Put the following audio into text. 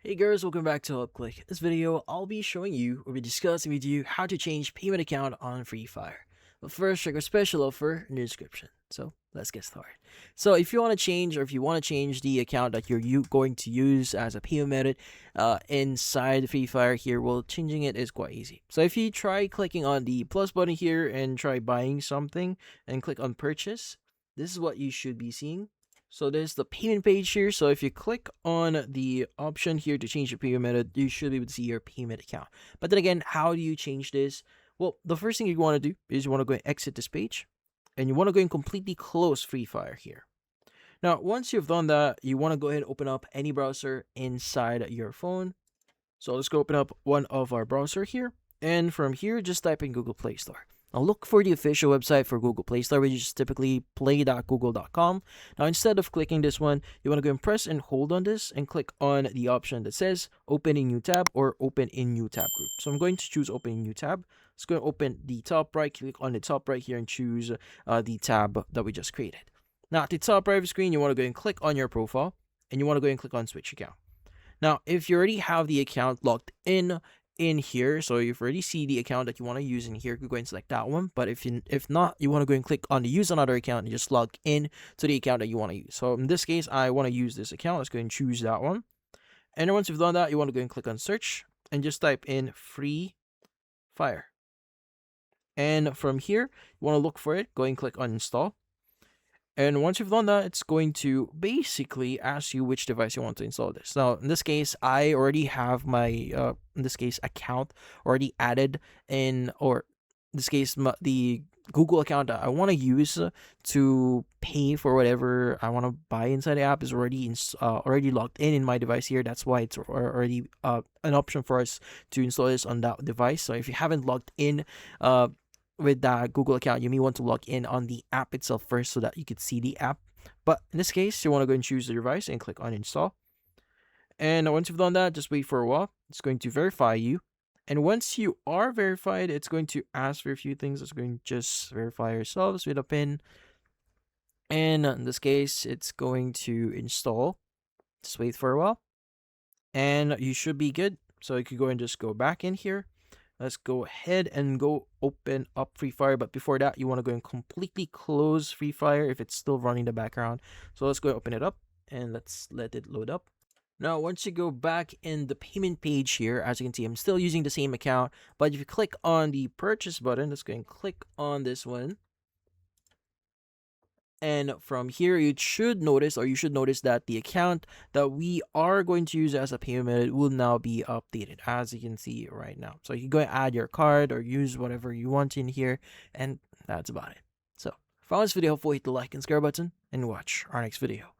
Hey guys, welcome back to UpClick. In this video, I'll be showing you or be discussing with you how to change payment account on Free Fire. But first, check our special offer in the description. So let's get started. So if you want to change or if you want to change the account that you're going to use as a payment method inside Free Fire here, well, changing it is quite easy. So if you try clicking on the plus button here and try buying something and click on purchase, this is what you should be seeing. So there's the payment page here. So if you click on the option here to change your payment method, you should be able to see your payment account. But then again, how do you change this? Well, the first thing you want to do is you want to go and exit this page, and you want to go and completely close Free Fire here. Now, once you've done that, you want to go ahead and open up any browser inside your phone. So let's go open up one of our browser here. And from here, just type in Google Play Store. Now look for the official website for Google Play Store, which is typically play.google.com. Now instead of clicking this one, you want to go and press and hold on this and click on the option that says open in new tab or open in new tab group. So I'm going to choose open in new tab. Let's go and open the top right, click on the top right here and choose the tab that we just created. Now at the top right of the screen, you want to go and click on your profile and you want to go and click on switch account. Now, if you already have the account logged in here, so you've already see the account that you want to use in here, you go and select that one. But if not, you want to go and click on the use another account and just log in to the account that you want to use. So in this case, I want to use this account. Let's go and choose that one. And then once you've done that, you want to go and click on search and just type in Free Fire. And from here, you want to look for it, go and click on install. And once you've done that, it's going to basically ask you which device you want to install this. Now, in this case, I already have my, in this case, account already added in, or in this case, the Google account that I want to use to pay for whatever I want to buy inside the app is already logged in my device here. That's why it's already an option for us to install this on that device. So if you haven't logged in, with that Google account, you may want to log in on the app itself first so that you could see the app. But in this case, you want to go and choose the device and click on install. And once you've done that, just wait for a while. It's going to verify you. And once you are verified, it's going to ask for a few things. It's going to just verify yourselves with a PIN. And in this case, it's going to install. Just wait for a while. And you should be good. So you could go and just go back in here. Let's go ahead and go open up Free Fire. But before that, you want to go and completely close Free Fire if it's still running in the background. So let's go open it up and let's let it load up. Now, once you go back in the payment page here, as you can see, I'm still using the same account. But if you click on the purchase button, let's go and click on this one. And from here, you should notice that the account that we are going to use as a payment method will now be updated, as you can see right now. So you can go and add your card or use whatever you want in here, and that's about it. So if you found this video helpful, hit the like and subscribe button and watch our next video.